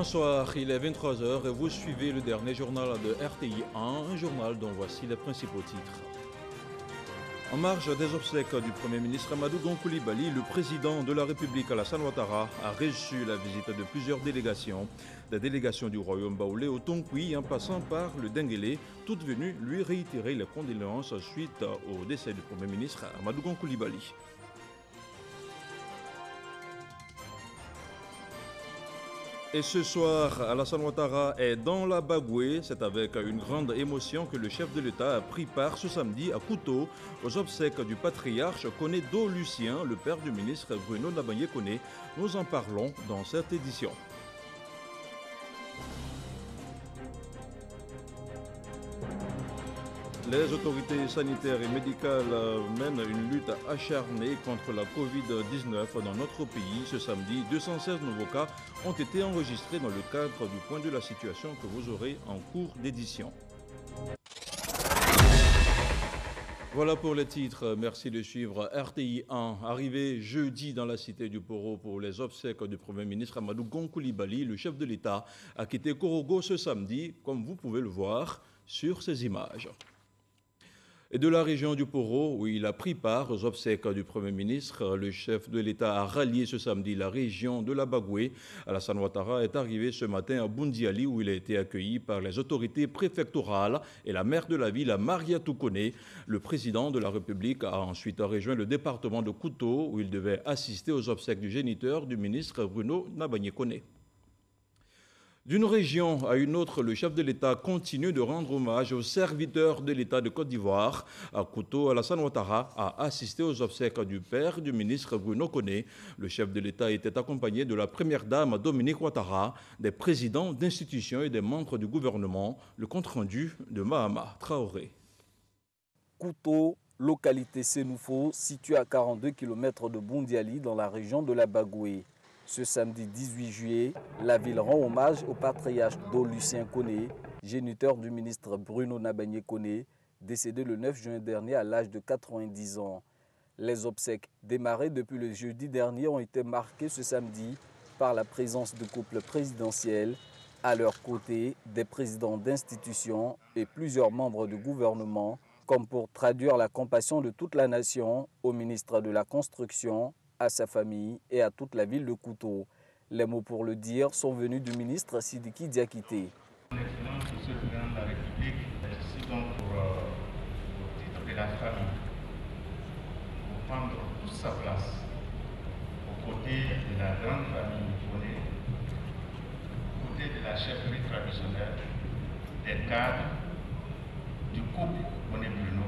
Bonsoir, il est 23 h et vous suivez le dernier journal de RTI 1, un journal dont voici les principaux titres. En marge des obsèques du Premier ministre Amadou Gon Coulibaly, le président de la République Alassane Ouattara a reçu la visite de plusieurs délégations. Des délégations du royaume baoulé au Tonkoui en passant par le Denguélé, toutes venues lui réitérer les condoléances suite au décès du Premier ministre Amadou Gon Coulibaly. Et ce soir, Alassane Ouattara est dans la Bagoué. C'est avec une grande émotion que le chef de l'État a pris part ce samedi à Kouto aux obsèques du patriarche Koné Do Lucien, le père du ministre Bruno Nabanye Koné. Nous en parlons dans cette édition. Les autorités sanitaires et médicales mènent une lutte acharnée contre la Covid-19 dans notre pays. Ce samedi, 216 nouveaux cas ont été enregistrés dans le cadre du point de la situation que vous aurez en cours d'édition. Voilà pour les titres. Merci de suivre RTI 1. Arrivé jeudi dans la cité du Poro pour les obsèques du Premier ministre Amadou Gon Coulibaly, le chef de l'État a quitté Korogo ce samedi, comme vous pouvez le voir sur ces images. Et de la région du Poro, où il a pris part aux obsèques du Premier ministre, le chef de l'État a rallié ce samedi la région de la Bagoué. Alassane Ouattara est arrivé ce matin à Boundiali, où il a été accueilli par les autorités préfectorales et la maire de la ville, Mariatou Koné. Le président de la République a ensuite rejoint le département de Kouto, où il devait assister aux obsèques du géniteur du ministre Bruno Nabanye Koné. D'une région à une autre, le chef de l'État continue de rendre hommage aux serviteurs de l'État de Côte d'Ivoire. À Kouto, Alassane Ouattara a assisté aux obsèques du père du ministre Bruno Koné. Le chef de l'État était accompagné de la première dame Dominique Ouattara, des présidents d'institutions et des membres du gouvernement. Le compte-rendu de Mahama Traoré. Kouto, localité Sénoufo, située à 42 km de Boundiali dans la région de la Bagoué. Ce samedi 18 juillet, la ville rend hommage au patriarche Do Lucien Koné, géniteur du ministre Bruno Nabanye Koné, décédé le 9 juin dernier à l'âge de 90 ans. Les obsèques démarrées depuis le jeudi dernier ont été marquées ce samedi par la présence de couples présidentiels, à leur côté des présidents d'institutions et plusieurs membres du gouvernement, comme pour traduire la compassion de toute la nation au ministre de la Construction, à sa famille et à toute la ville de Kouto. Les mots pour le dire sont venus du ministre Sidiki Diakité. Excellence, Monsieur le Président de la République, ici donc au titre de la famille, pour prendre toute sa place aux côtés de la grande famille Koné, aux côtés de la chefferie traditionnelle, des cadres, du couple Koné-Bruno,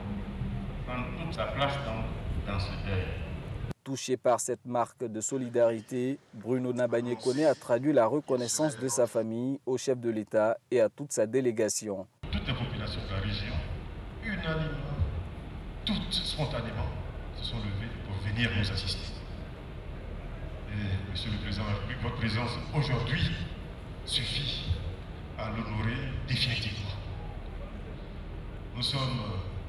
prendre toute sa place donc dans ce deuil. Touché par cette marque de solidarité, Bruno Nabanye Koné a traduit la reconnaissance de sa famille au chef de l'État et à toute sa délégation. Toutes les populations de la région, unanimement, toutes spontanément, se sont levées pour venir nous assister. Et, Monsieur le Président de la République, votre présence aujourd'hui suffit à l'honorer définitivement. Nous sommes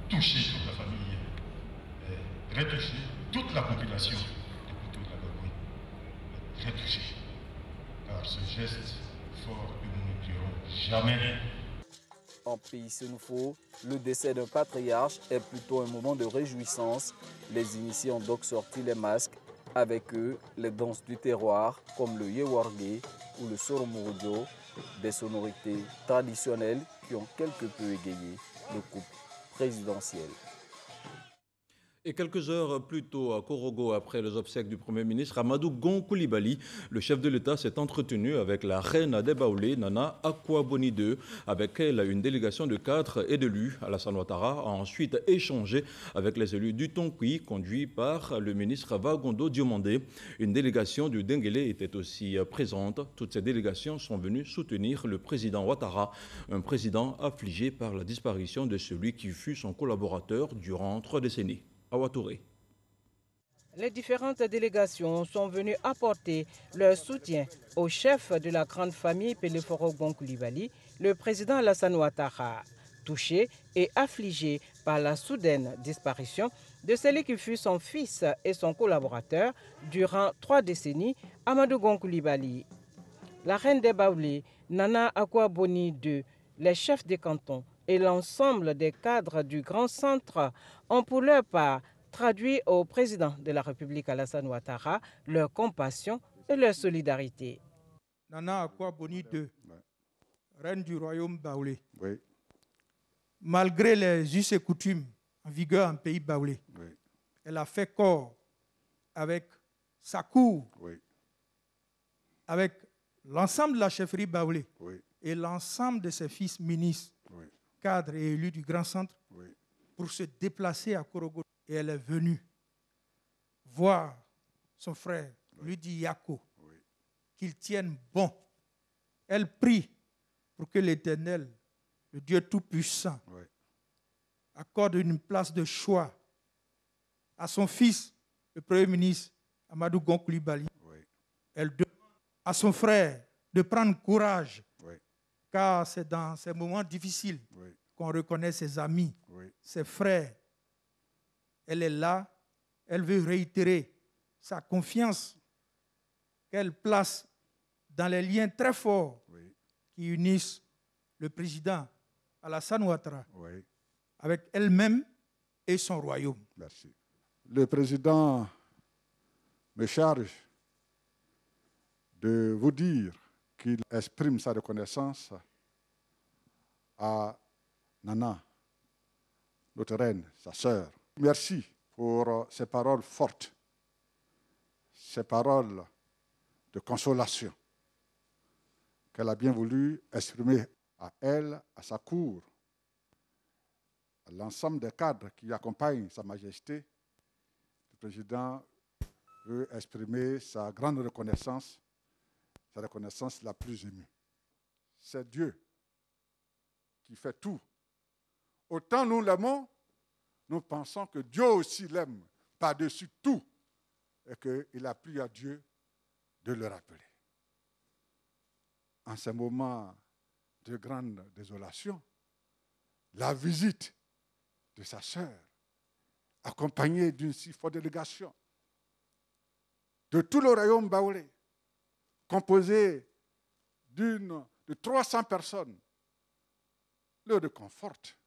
touchés, toute la famille est très touchée. Toute la population de Kouto de la Bagoué est très touchée par ce geste fort que nous n'oublierons jamais. En pays Sénoufo, le décès d'un patriarche est plutôt un moment de réjouissance. Les initiés ont donc sorti les masques. Avec eux, les danses du terroir comme le Yewargué ou le Soromouroudio, des sonorités traditionnelles qui ont quelque peu égayé le couple présidentiel. Et quelques heures plus tôt, à Korogo, après les obsèques du Premier ministre Amadou Gon Coulibaly, le chef de l'État s'est entretenu avec la reine des Baoulé, Nana Akouaboni II. Avec elle, une délégation de 4 élus. Alassane Ouattara a ensuite échangé avec les élus du Tonkoui, conduit par le ministre Vagondo Diomandé. Une délégation du Denguélé était aussi présente. Toutes ces délégations sont venues soutenir le président Ouattara, un président affligé par la disparition de celui qui fut son collaborateur durant 3 décennies. Les différentes délégations sont venues apporter leur soutien au chef de la grande famille Peleforo Gon Coulibaly, le président Alassane Ouattara, touché et affligé par la soudaine disparition de celui qui fut son fils et son collaborateur durant 3 décennies, Amadou Gon Coulibaly. La reine des Baoulés, Nana Akwa-Boni II, les chefs des cantons et l'ensemble des cadres du Grand Centre ont pour leur part traduit au président de la République Alassane Ouattara leur compassion et leur solidarité. Nana Akwa-Boni II, reine du royaume baoulé. Oui. Malgré les us et coutumes en vigueur en pays baoulé, Oui. elle a fait corps avec sa cour, Oui. avec l'ensemble de la chefferie baoulé Oui. et l'ensemble de ses fils ministres, Oui. cadres et élus du Grand Centre Oui. pour se déplacer à Korogo. Et elle est venue voir son frère, lui dit Yako, qu'il tienne bon. Elle prie pour que l'Éternel, le Dieu Tout-Puissant, accorde une place de choix à son fils, le Premier ministre Amadou Gon Coulibaly. Elle demande à son frère de prendre courage, car c'est dans ces moments difficiles qu'on reconnaît ses amis, ses frères. Elle est là, elle veut réitérer sa confiance qu'elle place dans les liens très forts qui unissent le président Alassane Ouattara avec elle-même et son royaume. Merci. Le président me charge de vous dire qu'il exprime sa reconnaissance à Nana, notre reine, sa sœur. Merci pour ces paroles fortes, ces paroles de consolation qu'elle a bien voulu exprimer à elle, à sa cour, à l'ensemble des cadres qui accompagnent Sa Majesté. Le président veut exprimer sa grande reconnaissance, sa reconnaissance la plus émue. C'est Dieu qui fait tout. Autant nous l'aimons, nous pensons que Dieu aussi l'aime par-dessus tout et qu'il a plu à Dieu de le rappeler. En ces moments de grande désolation, la visite de sa sœur, accompagnée d'une si forte délégation de tout le royaume baoulé, composé de 300 personnes, le réconforte.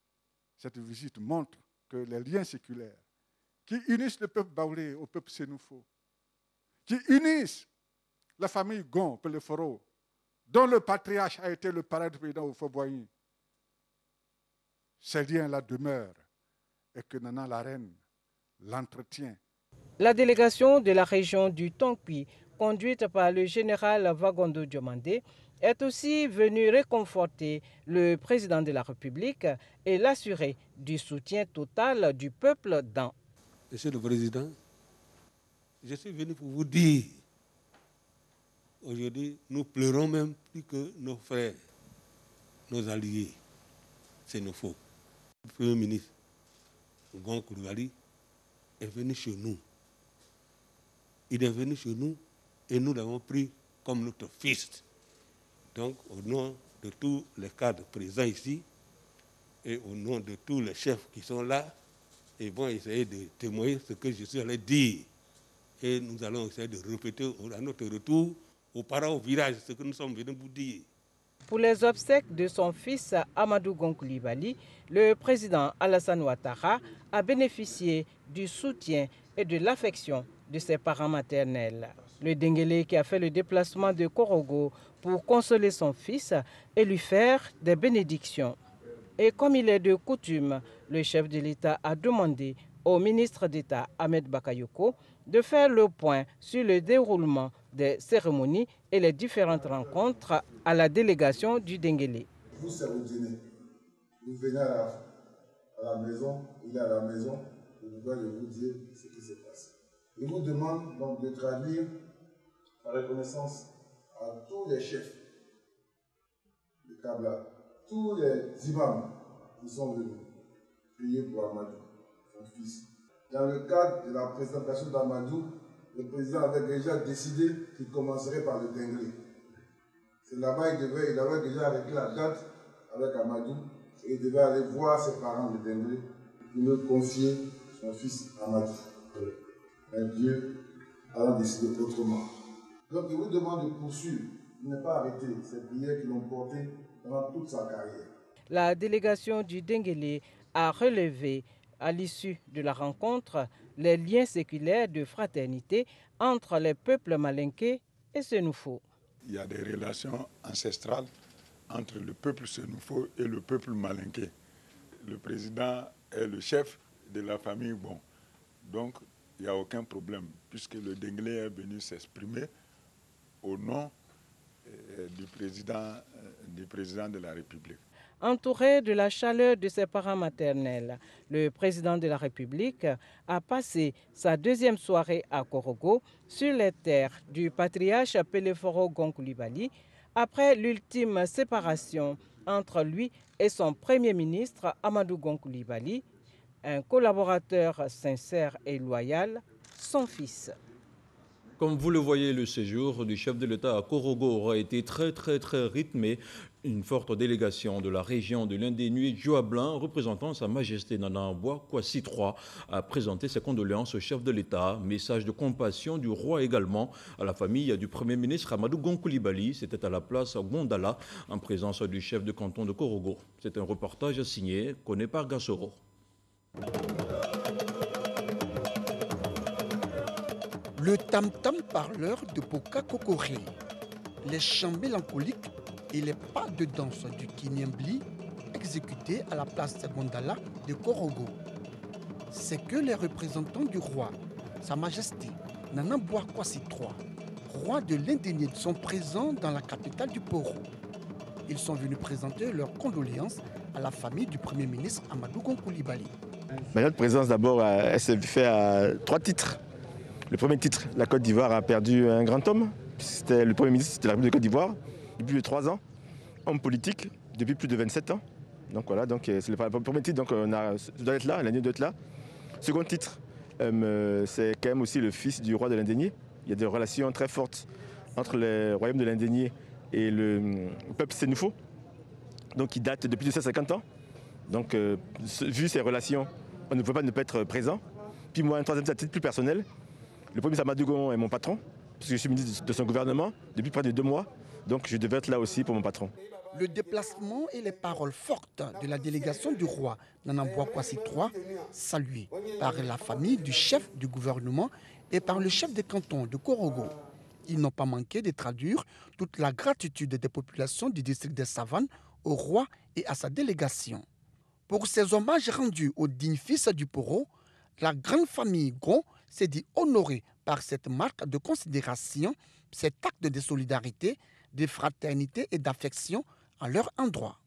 Cette visite montre que les liens séculaires qui unissent le peuple baoulé au peuple sénoufo, qui unissent la famille Gon, Peleforo, dont le patriarche a été le parrain du président Houphouët-Boigny, ces liens-là demeurent et que Nana la reine l'entretient. La délégation de la région du Tongpi, conduite par le général Wagondo Diomandé, est aussi venue réconforter le président de la République et l'assurer du soutien total du peuple dans. Monsieur le Président, je suis venu pour vous dire, aujourd'hui, nous pleurons même plus que nos frères, nos alliés, c'est nos faux. Le Premier ministre, Gon Coulibaly, est venu chez nous. Il est venu chez nous et nous l'avons pris comme notre fils. Donc, au nom de tous les cadres présents ici et au nom de tous les chefs qui sont là, ils vont essayer de témoigner ce que je suis allé dire. Et nous allons essayer de répéter à notre retour aux parents au village ce que nous sommes venus vous dire. Pour les obsèques de son fils Amadou Gon Coulibaly, le président Alassane Ouattara a bénéficié du soutien et de l'affection de ses parents maternels. Le Denguélé qui a fait le déplacement de Korogo pour consoler son fils et lui faire des bénédictions. Et comme il est de coutume, le chef de l'État a demandé au ministre d'État Ahmed Bakayoko de faire le point sur le déroulement des cérémonies et les différentes rencontres à la délégation du Denguélé. Vous, c'est vous dîner. Vous venez à la maison, il est à la maison, je dois vous dire ce qui se passe. Il vous demande donc de traduire la reconnaissance à tous les chefs de Kabla, tous les imams qui sont venus prier pour Amadou, son fils. Dans le cadre de la présentation d'Amadou, le président avait déjà décidé qu'il commencerait par le Denguélé. C'est là-bas il avait déjà arrêté la date avec Amadou et il devait aller voir ses parents de Denguélé pour leur confier son fils Amadou. Mais Dieu a décidé autrement. Donc il vous demande de poursuivre Il n'est pas arrêté. Ces prières qui l'ont porté pendant toute sa carrière. La délégation du Denguélé a relevé, à l'issue de la rencontre, les liens séculaires de fraternité entre les peuples malinké et Sénoufo. Il y a des relations ancestrales entre le peuple Sénoufo et le peuple malinké. Le président est le chef de la famille Bon. Donc, il n'y a aucun problème, puisque le Denguélé est venu s'exprimer au nom du président de la République. Entouré de la chaleur de ses parents maternels, le président de la République a passé sa deuxième soirée à Korogo, sur les terres du patriarche Peleforo Gonkoulibaly, après l'ultime séparation entre lui et son premier ministre Amadou Gonkoulibaly, un collaborateur sincère et loyal, son fils. Comme vous le voyez, le séjour du chef de l'État à Korogo aura été très rythmé. Une forte délégation de la région de l'Indénué, Joa Blanc, représentant Sa Majesté Nana Mbwa Kwasi III, a présenté ses condoléances au chef de l'État. Message de compassion du roi également à la famille du Premier ministre Amadou Gonkoulibaly. C'était à la place Gondala, en présence du chef de canton de Korogo. C'est un reportage signé Koné par Gassoro. Le tam-tam parleur de Boka Kokori, les chants mélancoliques et les pas de danse du Kinyambli exécutés à la place Gondala de Korogo. C'est que les représentants du roi, Sa Majesté Nana Mbwa Kwasi III, roi de l'Indénié, sont présents dans la capitale du Poro. Ils sont venus présenter leurs condoléances à la famille du Premier ministre Amadou Gonkoulibaly. Notre présence d'abord, elle s'est faite à 3 titres. Le premier titre, la Côte d'Ivoire a perdu un grand homme. C'était le Premier ministre de la République de Côte d'Ivoire depuis plus de 3 ans. Homme politique depuis plus de 27 ans. Donc voilà, donc c'est le premier titre, donc on doit être là, l'Indénié doit être là. Second titre, c'est quand même aussi le fils du roi de l'Indénié. Il y a des relations très fortes entre le royaume de l'Indénié et le peuple Sénoufo, donc qui date depuis 250 ans. Donc vu ces relations, on ne peut pas ne pas être présent. Puis moi, un troisième titre plus personnel, le premier ministre Amadou Gon est mon patron, puisque je suis ministre de son gouvernement depuis près de 2 mois. Donc je devais être là aussi pour mon patron. Le déplacement et les paroles fortes de la délégation du roi Nana Mbwa Kwasi III, saluées par la famille du chef du gouvernement et par le chef des cantons de Korogo. Ils n'ont pas manqué de traduire toute la gratitude des populations du district des Savanes au roi et à sa délégation. Pour ces hommages rendus aux dignes fils du Poro, la grande famille Gon s'est dit honorée par cette marque de considération, cet acte de solidarité, de fraternité et d'affection à leur endroit.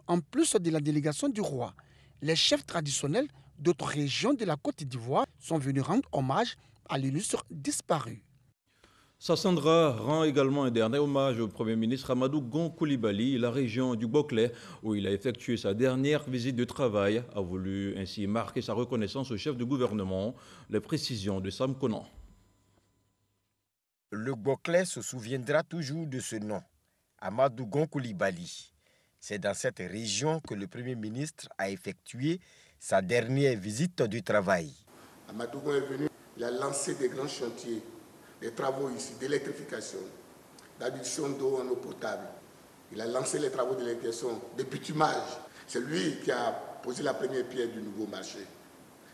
En plus de la délégation du roi, les chefs traditionnels d'autres régions de la Côte d'Ivoire sont venus rendre hommage à l'illustre disparu. Sassandra rend également un dernier hommage au Premier ministre Amadou Gonkoulibaly. La région du Boclé, où il a effectué sa dernière visite de travail, a voulu ainsi marquer sa reconnaissance au chef de gouvernement. Les précisions de Sam Conan. Le Boclé se souviendra toujours de ce nom, Amadou Gonkoulibaly. C'est dans cette région que le Premier ministre a effectué sa dernière visite de travail. Amadou Gon est venu, il a lancé des grands chantiers, des travaux ici, d'électrification, d'adduction d'eau en eau potable. Il a lancé les travaux d'électrification, de bitumage. C'est lui qui a posé la première pierre du nouveau marché.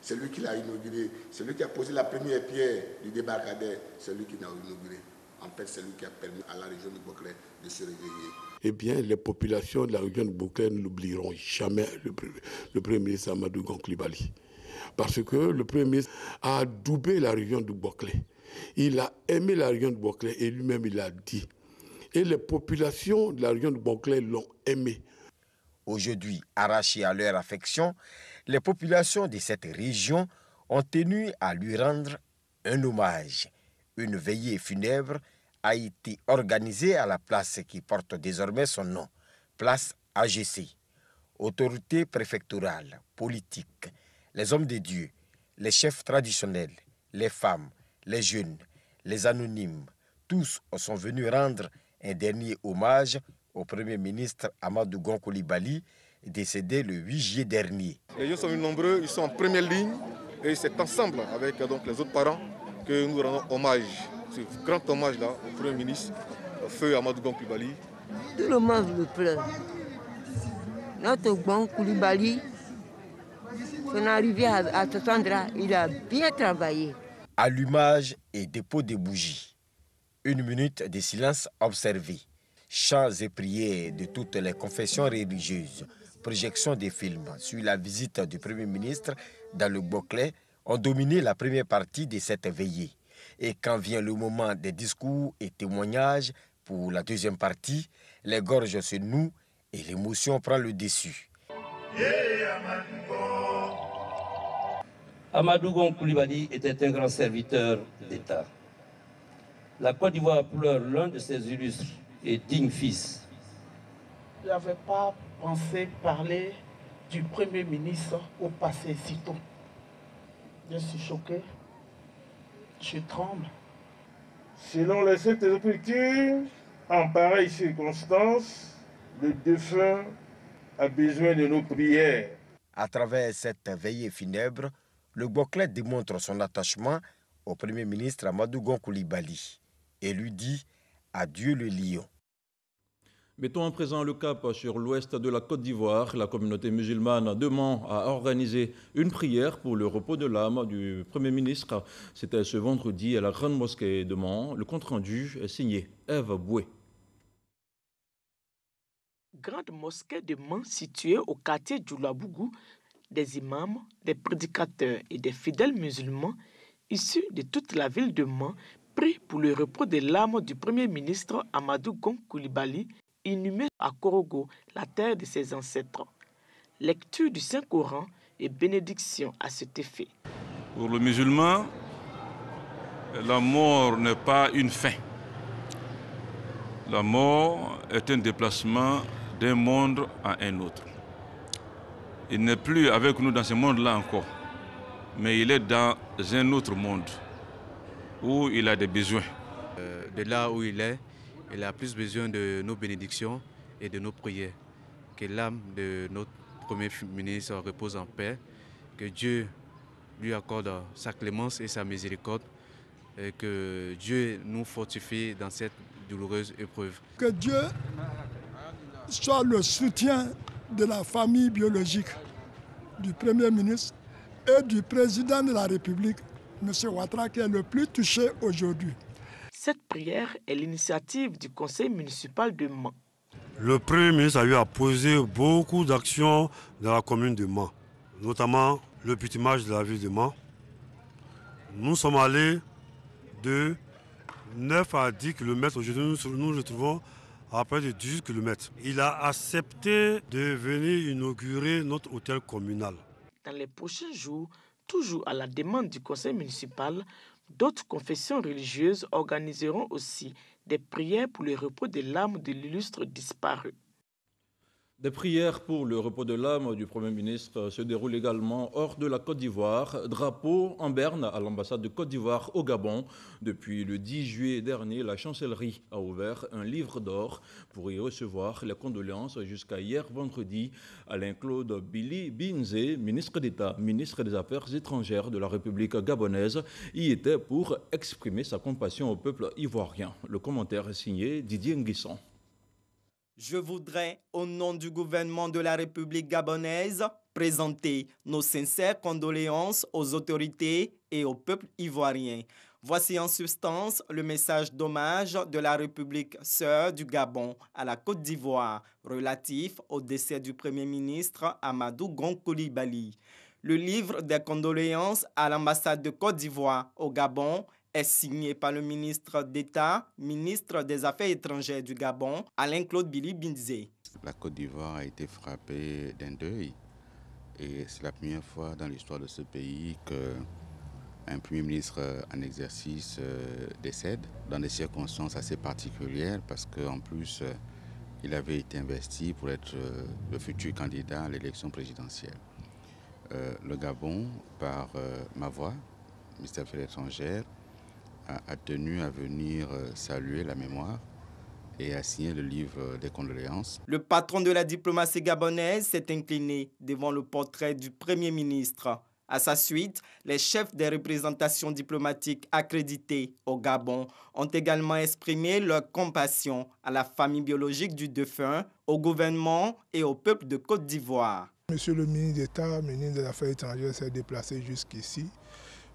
C'est lui qui l'a inauguré. C'est lui qui a posé la première pierre du débarcadère. C'est lui qui l'a inauguré. En fait, c'est lui qui a permis à la région du Boclé de se réveiller. Eh bien, les populations de la région de Boclé n'oublieront jamais le Premier ministre Amadou Gonkoulibaly. Parce que le Premier ministre a adoubé la région du Boclé. Il a aimé la région de Boclé et lui-même il l'a dit. Et les populations de la région de Boclé l'ont aimé. Aujourd'hui, arrachées à leur affection, les populations de cette région ont tenu à lui rendre un hommage. Une veillée funèbre a été organisée à la place qui porte désormais son nom, place AGC. Autorités préfectorales, politiques, les hommes de Dieu, les chefs traditionnels, les femmes, les jeunes, les anonymes, tous sont venus rendre un dernier hommage au Premier ministre Amadou Gonkoulibaly, décédé le 8 juillet dernier. Les gens sont nombreux, ils sont en première ligne et c'est ensemble avec donc, les autres parents que nous rendons hommage, ce grand hommage-là au Premier ministre feu Amadou Gon Coulibaly. Tout le monde le pleure. Notre Gon Coulibaly, son arrivée à cet endroit, il a bien travaillé. Allumage et dépôt des bougies. 1 minute de silence observé. Chants et prières de toutes les confessions religieuses. Projection des films sur la visite du Premier ministre dans le Boclé ont dominé la première partie de cette veillée. Et quand vient le moment des discours et témoignages pour la deuxième partie, les gorges se nouent et l'émotion prend le dessus. Amadou Gon Coulibaly était un grand serviteur d'État. La Côte d'Ivoire pleure l'un de ses illustres et dignes fils. Je n'avais pas pensé parler du Premier ministre au passé si tôt. Je suis choqué, je tremble. Selon les Saintes Écritures, en pareille circonstance, le défunt a besoin de nos prières. À travers cette veillée funèbre, le Boclé démontre son attachement au Premier ministre Amadou Gon Coulibaly et lui dit adieu le lion. Mettons à présent le cap sur l'ouest de la Côte d'Ivoire. La communauté musulmane demande à organiser une prière pour le repos de l'âme du Premier ministre. C'était ce vendredi à la Grande Mosquée de Mans. Le compte-rendu est signé Ève Boué. Grande Mosquée de Mans située au quartier Djoulabougou, des imams, des prédicateurs et des fidèles musulmans issus de toute la ville de Mans prient pour le repos de l'âme du Premier ministre Amadou Gon Coulibaly, inhumé à Korogo, la terre de ses ancêtres. Lecture du Saint-Coran et bénédiction à cet effet. Pour le musulman, la mort n'est pas une fin. La mort est un déplacement d'un monde à un autre. Il n'est plus avec nous dans ce monde-là encore, mais il est dans un autre monde où il a des besoins. De là où il a plus besoin de nos bénédictions et de nos prières. Que l'âme de notre Premier ministre repose en paix, que Dieu lui accorde sa clémence et sa miséricorde, et que Dieu nous fortifie dans cette douloureuse épreuve. Que Dieu soit le soutien de la famille biologique du Premier ministre et du Président de la République, M. Ouattara, qui est le plus touché aujourd'hui. Cette prière est l'initiative du conseil municipal de Mans. Le Premier ministre a eu à poser beaucoup d'actions dans la commune de Mans, notamment le bitumage de la ville de Mans. Nous sommes allés de 9 à 10 km. Aujourd'hui, nous nous retrouvons à près de 18 km. Il a accepté de venir inaugurer notre hôtel communal. Dans les prochains jours, toujours à la demande du conseil municipal, d'autres confessions religieuses organiseront aussi des prières pour le repos de l'âme de l'illustre disparu. Des prières pour le repos de l'âme du Premier ministre se déroulent également hors de la Côte d'Ivoire. Drapeau en berne à l'ambassade de Côte d'Ivoire au Gabon. Depuis le 10 juillet dernier, la chancellerie a ouvert un livre d'or pour y recevoir les condoléances jusqu'à hier vendredi. Alain-Claude Billy Binzé, ministre d'État, ministre des Affaires étrangères de la République gabonaise, y était pour exprimer sa compassion au peuple ivoirien. Le commentaire est signé Didier Nguisson. Je voudrais, au nom du gouvernement de la République gabonaise, présenter nos sincères condoléances aux autorités et au peuple ivoirien. Voici en substance le message d'hommage de la République sœur du Gabon à la Côte d'Ivoire relatif au décès du Premier ministre Amadou Gon Coulibaly. Le livre des condoléances à l'ambassade de Côte d'Ivoire au Gabon est signé par le ministre d'État, ministre des Affaires étrangères du Gabon, Alain-Claude Billy Binzé. La Côte d'Ivoire a été frappée d'un deuil et c'est la première fois dans l'histoire de ce pays qu'un Premier ministre en exercice décède dans des circonstances assez particulières parce qu'en plus il avait été investi pour être le futur candidat à l'élection présidentielle. Le Gabon, par ma voix, ministère des Affaires étrangères, a tenu à venir saluer la mémoire et a signé le livre des condoléances. Le patron de la diplomatie gabonaise s'est incliné devant le portrait du Premier ministre À sa suite, les chefs des représentations diplomatiques accréditées au Gabon ont également exprimé leur compassion à la famille biologique du défunt, au gouvernement et au peuple de Côte d'Ivoire. Monsieur le ministre d'État, ministre des Affaires étrangères, s'est déplacé jusqu'ici,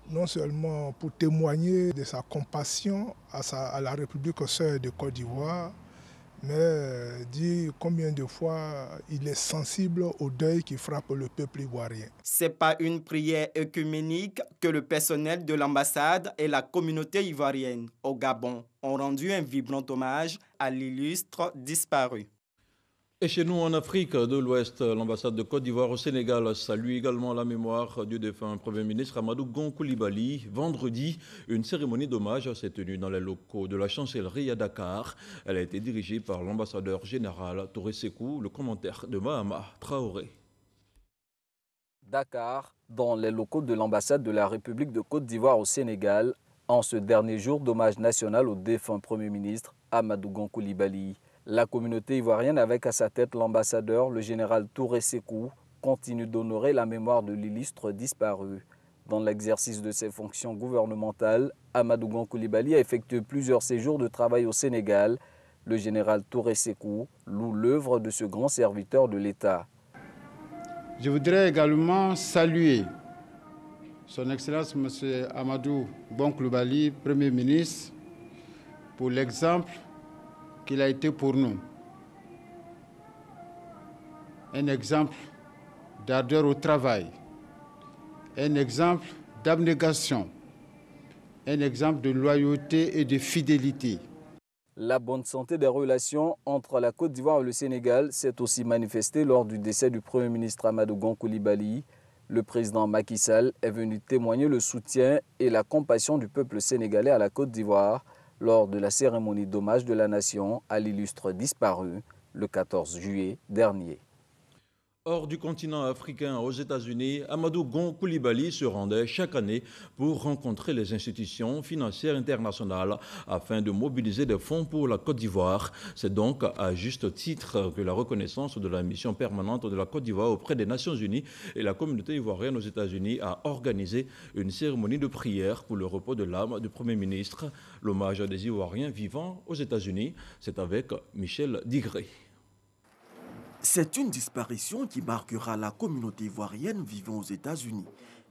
non seulement pour témoigner de sa compassion à la République sœur de Côte d'Ivoire, mais dire combien de fois il est sensible au deuil qui frappe le peuple ivoirien. C'est par une prière œcuménique que le personnel de l'ambassade et la communauté ivoirienne au Gabon ont rendu un vibrant hommage à l'illustre disparu. Et chez nous, en Afrique de l'Ouest, l'ambassade de Côte d'Ivoire au Sénégal salue également la mémoire du défunt Premier ministre Amadou Gon Coulibaly. Vendredi, une cérémonie d'hommage s'est tenue dans les locaux de la chancellerie à Dakar. Elle a été dirigée par l'ambassadeur général Touré Sekou. Le commentaire de Mahama Traoré. Dakar, dans les locaux de l'ambassade de la République de Côte d'Ivoire au Sénégal, en ce dernier jour d'hommage national au défunt Premier ministre Amadou Gon Coulibaly. La communauté ivoirienne, avec à sa tête l'ambassadeur, le général Touré Sekou, continue d'honorer la mémoire de l'illustre disparu. Dans l'exercice de ses fonctions gouvernementales, Amadou Gon Coulibaly a effectué plusieurs séjours de travail au Sénégal. Le général Touré Sekou loue l'œuvre de ce grand serviteur de l'État. Je voudrais également saluer son Excellence M. Amadou Gon Coulibaly, Premier ministre, pour l'exemple qu'il a été pour nous. Un exemple d'ardeur au travail, un exemple d'abnégation, un exemple de loyauté et de fidélité. La bonne santé des relations entre la Côte d'Ivoire et le Sénégal s'est aussi manifestée lors du décès du Premier ministre Amadou Gon Coulibaly. Le président Macky Sall est venu témoigner le soutien et la compassion du peuple sénégalais à la Côte d'Ivoire lors de la cérémonie d'hommage de la nation à l'illustre disparu le 14 juillet dernier. Hors du continent africain, aux États-Unis, Amadou Gon Coulibaly se rendait chaque année pour rencontrer les institutions financières internationales afin de mobiliser des fonds pour la Côte d'Ivoire. C'est donc à juste titre que la reconnaissance de la mission permanente de la Côte d'Ivoire auprès des Nations Unies et la communauté ivoirienne aux États-Unis a organisé une cérémonie de prière pour le repos de l'âme du Premier ministre. L'hommage des Ivoiriens vivant aux États-Unis, c'est avec Michel Digré. C'est une disparition qui marquera la communauté ivoirienne vivant aux États-Unis.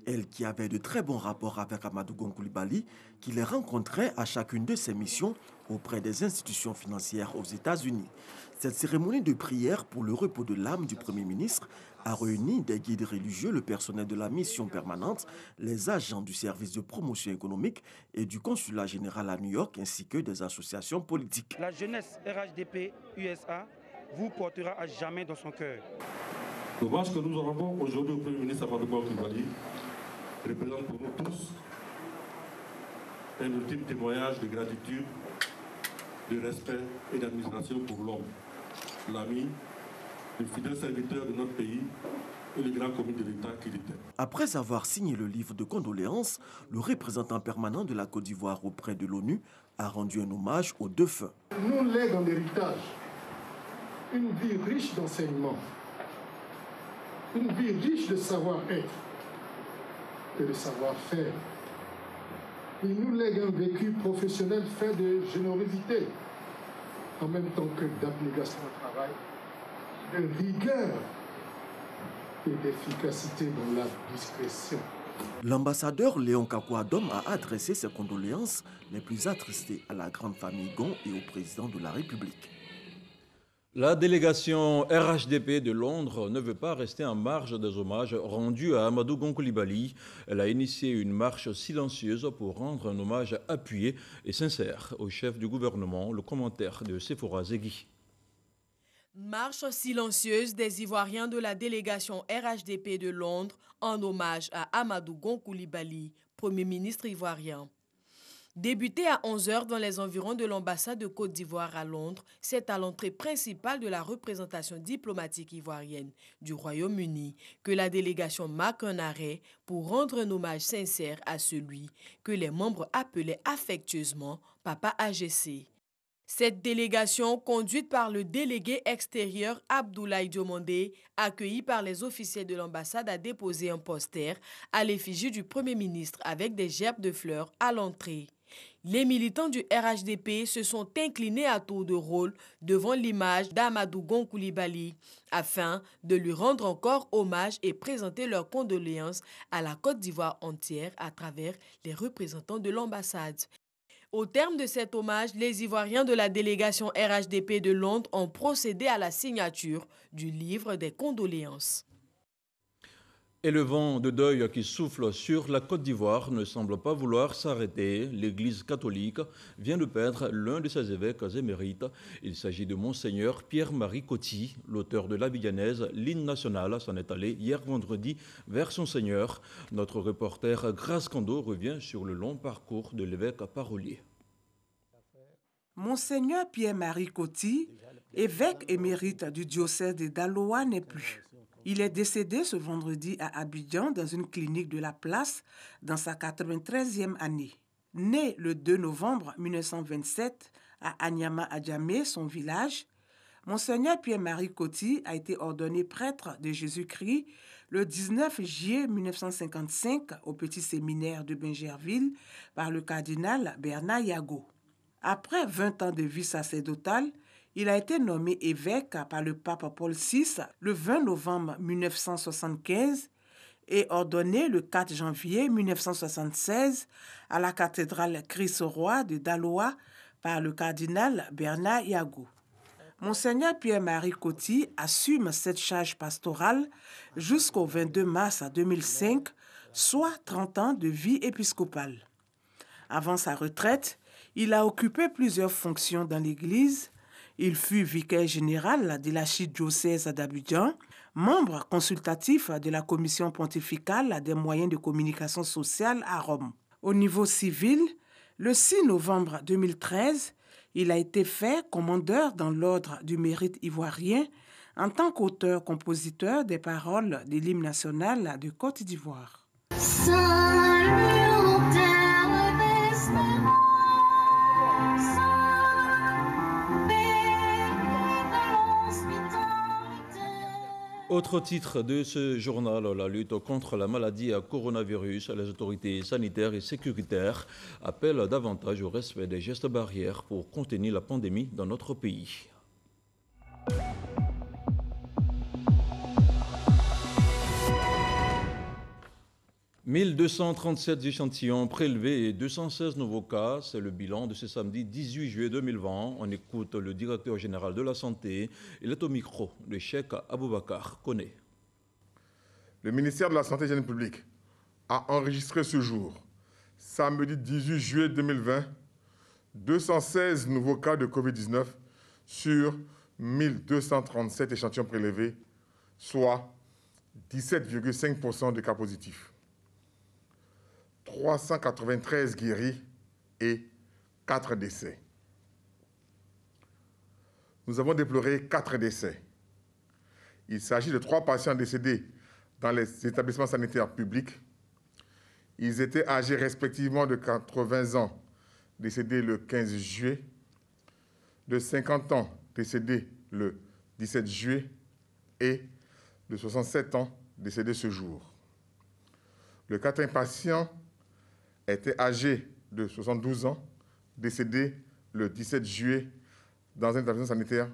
Elle qui avait de très bons rapports avec Amadou Gon Coulibaly, qui les rencontrait à chacune de ses missions auprès des institutions financières aux États-Unis. Cette cérémonie de prière pour le repos de l'âme du Premier ministre a réuni des guides religieux, le personnel de la mission permanente, les agents du service de promotion économique et du consulat général à New York, ainsi que des associations politiques. La jeunesse RHDP USA vous portera à jamais dans son cœur. L'hommage que nous rendons aujourd'hui au Premier ministre Amadou Gon Coulibaly représente pour nous tous un ultime témoignage de gratitude, de respect et d'admiration pour l'homme, l'ami, le fidèle serviteur de notre pays et le grand commis de l'État qu'il était. Après avoir signé le livre de condoléances, le représentant permanent de la Côte d'Ivoire auprès de l'ONU a rendu un hommage aux défunts. Nous léguons l'héritage, une vie riche d'enseignements, une vie riche de savoir-être et de savoir-faire. Il nous lègue un vécu professionnel fait de générosité, en même temps que d'abnégation au travail, de rigueur et d'efficacité dans la discrétion. L'ambassadeur Léon Kakouadom a adressé ses condoléances les plus attristées à la grande famille Gon et au président de la République. La délégation RHDP de Londres ne veut pas rester en marge des hommages rendus à Amadou Gon Coulibaly. Elle a initié une marche silencieuse pour rendre un hommage appuyé et sincère au chef du gouvernement. Le commentaire de Sephora Zegui. Marche silencieuse des Ivoiriens de la délégation RHDP de Londres en hommage à Amadou Gon Coulibaly, Premier ministre ivoirien. Débuté à 11h dans les environs de l'ambassade de Côte d'Ivoire à Londres, c'est à l'entrée principale de la représentation diplomatique ivoirienne du Royaume-Uni que la délégation marque un arrêt pour rendre un hommage sincère à celui que les membres appelaient affectueusement Papa AGC. Cette délégation, conduite par le délégué extérieur Abdoulaye Diomandé, accueilli par les officiers de l'ambassade, a déposé un poster à l'effigie du Premier ministre avec des gerbes de fleurs à l'entrée. Les militants du RHDP se sont inclinés à tour de rôle devant l'image d'Amadou Gon Coulibaly afin de lui rendre encore hommage et présenter leurs condoléances à la Côte d'Ivoire entière à travers les représentants de l'ambassade. Au terme de cet hommage, les Ivoiriens de la délégation RHDP de Londres ont procédé à la signature du livre des condoléances. Et le vent de deuil qui souffle sur la Côte d'Ivoire ne semble pas vouloir s'arrêter. L'Église catholique vient de perdre l'un de ses évêques émérites. Il s'agit de Monseigneur Pierre-Marie Coty, l'auteur de l'abidjanaise L'hymne national, s'en est allé hier vendredi vers son Seigneur. Notre reporter Grace Kando revient sur le long parcours de l'évêque parolier. Monseigneur Pierre-Marie Coty, évêque émérite du diocèse de Daloa, n'est plus. Il est décédé ce vendredi à Abidjan dans une clinique de la place dans sa 93e année. Né le 2 novembre 1927 à Anyama-Adjamé, son village, Monseigneur Pierre-Marie Coty a été ordonné prêtre de Jésus-Christ le 19 juillet 1955 au petit séminaire de Bingerville par le cardinal Bernard Yago. Après 20 ans de vie sacerdotale, il a été nommé évêque par le pape Paul VI le 20 novembre 1975 et ordonné le 4 janvier 1976 à la cathédrale Christ-Roi de Daloa par le cardinal Bernard Yago. Monseigneur Pierre-Marie Coty assume cette charge pastorale jusqu'au 22 mars 2005, soit 30 ans de vie épiscopale. Avant sa retraite, il a occupé plusieurs fonctions dans l'Église. Il fut vicaire général de l'archidiocèse d'Abidjan, membre consultatif de la commission pontificale des moyens de communication sociale à Rome. Au niveau civil, le 6 novembre 2013, il a été fait commandeur dans l'ordre du mérite ivoirien en tant qu'auteur-compositeur des paroles de l'hymne national de Côte d'Ivoire. Autre titre de ce journal, la lutte contre la maladie à coronavirus. Les autorités sanitaires et sécuritaires appellent davantage au respect des gestes barrières pour contenir la pandémie dans notre pays. « 1237 échantillons prélevés et 216 nouveaux cas. C'est le bilan de ce samedi 18 juillet 2020. On écoute le directeur général de la Santé. Il est au micro de Cheikh Aboubakar Koné. Le ministère de la Santé et de l'Hygiène publique a enregistré ce jour, samedi 18 juillet 2020, 216 nouveaux cas de Covid-19 sur 1237 échantillons prélevés, soit 17,5% de cas positifs. 393 guéris et 4 décès. Nous avons déploré 4 décès. Il s'agit de 3 patients décédés dans les établissements sanitaires publics. Ils étaient âgés respectivement de 80 ans, décédés le 15 juillet, de 50 ans, décédés le 17 juillet, et de 67 ans, décédés ce jour. Le 4e patient était âgé de 72 ans, décédé le 17 juillet dans un établissement sanitaire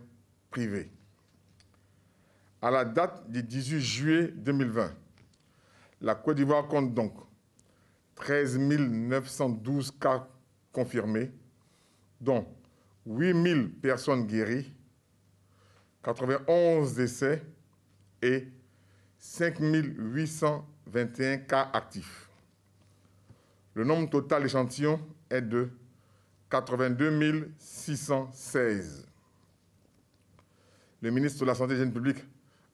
privé. À la date du 18 juillet 2020, la Côte d'Ivoire compte donc 13 912 cas confirmés, dont 8 000 personnes guéries, 91 décès et 5 821 cas actifs. Le nombre total d'échantillons est de 82 616. Le ministre de la Santé et de l'Hygiène publique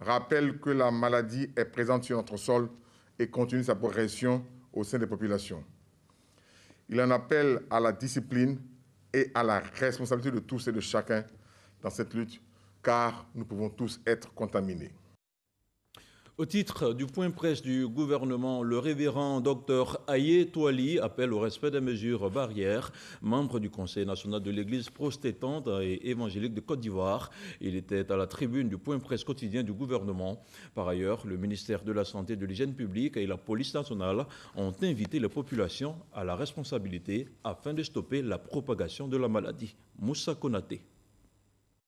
rappelle que la maladie est présente sur notre sol et continue sa progression au sein des populations. Il en appelle à la discipline et à la responsabilité de tous et de chacun dans cette lutte, car nous pouvons tous être contaminés. Au titre du point presse du gouvernement, le révérend Dr Aye Touali appelle au respect des mesures barrières, membre du Conseil national de l'Église protestante et évangélique de Côte d'Ivoire. Il était à la tribune du point presse quotidien du gouvernement. Par ailleurs, le ministère de la Santé et de l'Hygiène publique et la police nationale ont invité les populations à la responsabilité afin de stopper la propagation de la maladie. Moussa Konaté.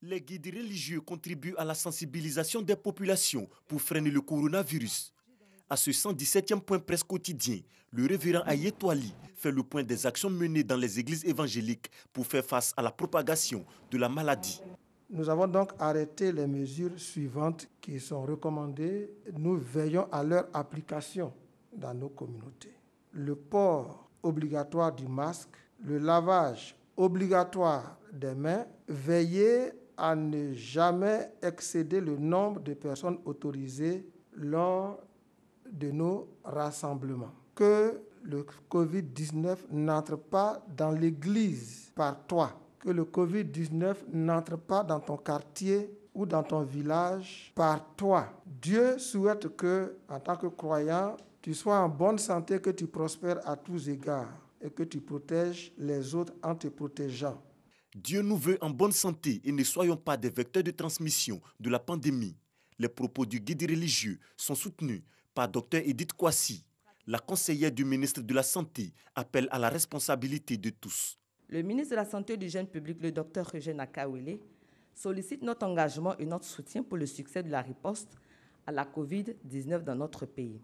Les guides religieux contribuent à la sensibilisation des populations pour freiner le coronavirus. À ce 117e point presse quotidien, le révérend Aye Touali fait le point des actions menées dans les églises évangéliques pour faire face à la propagation de la maladie. Nous avons donc arrêté les mesures suivantes qui sont recommandées. Nous veillons à leur application dans nos communautés. Le port obligatoire du masque, le lavage obligatoire des mains, veiller à ne jamais excéder le nombre de personnes autorisées lors de nos rassemblements. Que le Covid-19 n'entre pas dans l'église par toi. Que le Covid-19 n'entre pas dans ton quartier ou dans ton village par toi. Dieu souhaite que, en tant que croyant, tu sois en bonne santé, que tu prospères à tous égards et que tu protèges les autres en te protégeant. Dieu nous veut en bonne santé et ne soyons pas des vecteurs de transmission de la pandémie. Les propos du guide religieux sont soutenus par Dr Edith Kwasi. La conseillère du ministre de la Santé appelle à la responsabilité de tous. Le ministre de la Santé et de l'Hygiène publique, le Dr Eugène Akawele, sollicite notre engagement et notre soutien pour le succès de la riposte à la COVID-19 dans notre pays.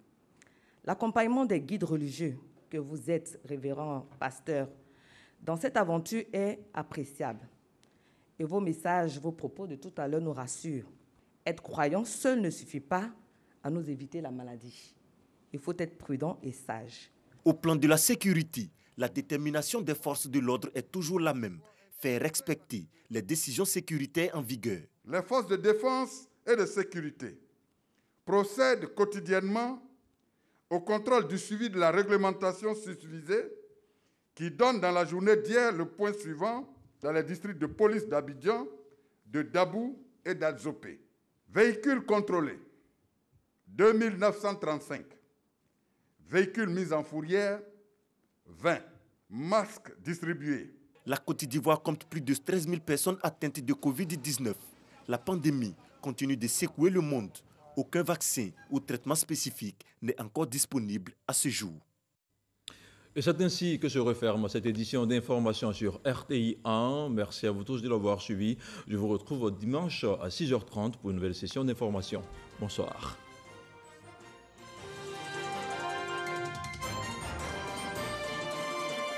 L'accompagnement des guides religieux que vous êtes, révérend pasteur, dans cette aventure est appréciable. Et vos messages, vos propos de tout à l'heure nous rassurent. Être croyant seul ne suffit pas à nous éviter la maladie. Il faut être prudent et sage. Au plan de la sécurité, la détermination des forces de l'ordre est toujours la même. Faire respecter les décisions sécuritaires en vigueur. Les forces de défense et de sécurité procèdent quotidiennement au contrôle du suivi de la réglementation susvisée qui donne dans la journée d'hier le point suivant dans les districts de police d'Abidjan, de Dabou et d'Alzopé. Véhicules contrôlés, 2935. Véhicules mis en fourrière, 20. Masques distribués. La Côte d'Ivoire compte plus de 13 000 personnes atteintes de Covid-19. La pandémie continue de secouer le monde. Aucun vaccin ou traitement spécifique n'est encore disponible à ce jour. Et c'est ainsi que se referme cette édition d'information sur RTI 1. Merci à vous tous de l'avoir suivi. Je vous retrouve dimanche à 6h30 pour une nouvelle session d'information. Bonsoir.